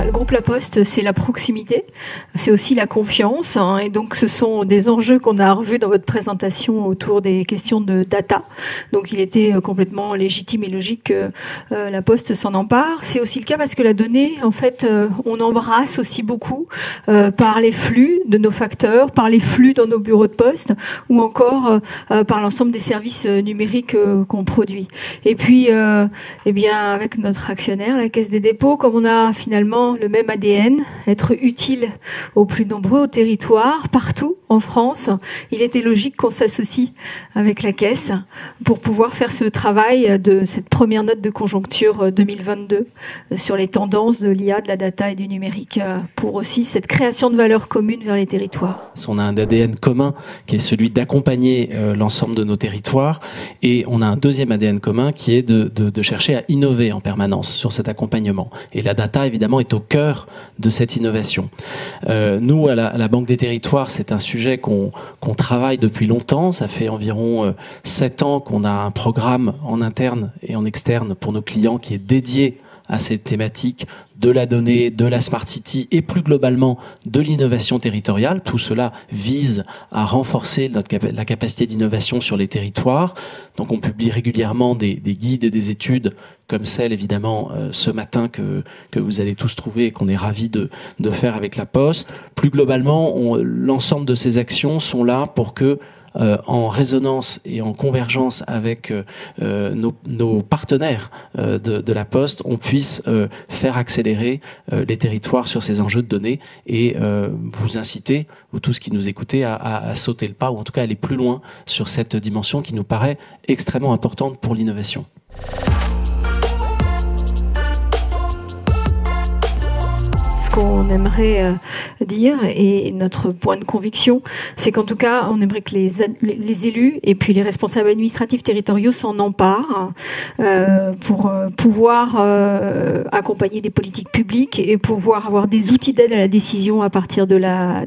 le groupe La Poste, c'est la proximité, c'est aussi la confiance, hein, et donc ce sont des enjeux qu'on a revus dans votre présentation autour des questions de data. Donc il était complètement légitime et logique que La Poste s'en empare. C'est aussi le cas parce que la donnée, en fait, on embrasse aussi beaucoup par les flux de nos facteurs, par les flux dans nos bureaux de poste, ou encore par l'ensemble des services numériques qu'on produit. Et puis, eh bien, avec notre actionnaire, la Caisse des dépôts, comme on a finalement le même ADN, être utile aux plus nombreux, au territoire, partout en France, il était logique qu'on s'associe avec la Caisse pour pouvoir faire ce travail de cette première note de conjoncture 2022 sur les tendances de l'IA, de la data et du numérique, pour aussi cette création de valeur commune vers les territoires. On a un ADN commun qui est celui d'accompagner l'ensemble de nos territoires, et on a un deuxième ADN commun qui est de chercher à innover en permanence sur cet accompagnement. Et la data, évidemment, est au cœur de cette innovation. Nous, à la Banque des Territoires, c'est un sujet qu'on travaille depuis longtemps. Ça fait environ 7 ans qu'on a un programme en interne et en externe pour nos clients qui est dédié à ces thématiques de la donnée, de la Smart City et plus globalement de l'innovation territoriale. Tout cela vise à renforcer la capacité d'innovation sur les territoires. Donc on publie régulièrement des guides et des études comme celle évidemment ce matin que vous allez tous trouver et qu'on est ravis de faire avec La Poste. Plus globalement, l'ensemble de ces actions sont là pour que en résonance et en convergence avec nos partenaires de La Poste, on puisse faire accélérer les territoires sur ces enjeux de données et vous inciter, vous tous qui nous écoutez, à sauter le pas ou en tout cas aller plus loin sur cette dimension qui nous paraît extrêmement importante pour l'innovation. Qu'on aimerait dire, et notre point de conviction, c'est qu'en tout cas, on aimerait que les élus et puis les responsables administratifs territoriaux s'en emparent pour pouvoir accompagner des politiques publiques et pouvoir avoir des outils d'aide à la décision à partir de la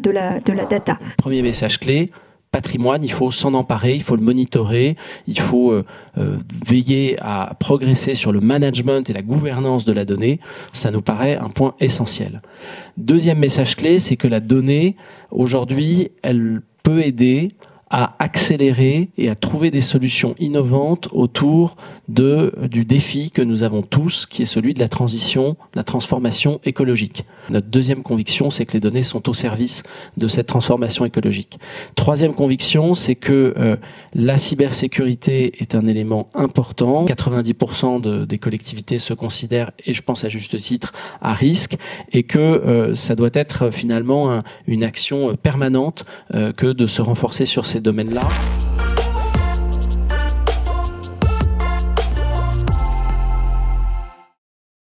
data. Premier message clé: patrimoine, il faut s'en emparer, il faut le monitorer, il faut veiller à progresser sur le management et la gouvernance de la donnée. Ça nous paraît un point essentiel. Deuxième message clé, c'est que la donnée, aujourd'hui, elle peut aider à accélérer et à trouver des solutions innovantes autour du défi que nous avons tous, qui est celui de la transition, de la transformation écologique. Notre deuxième conviction, c'est que les données sont au service de cette transformation écologique. Troisième conviction, c'est que la cybersécurité est un élément important. 90% des collectivités se considèrent, et je pense à juste titre, à risque, et que ça doit être finalement une action permanente que de se renforcer sur ces domaines-là.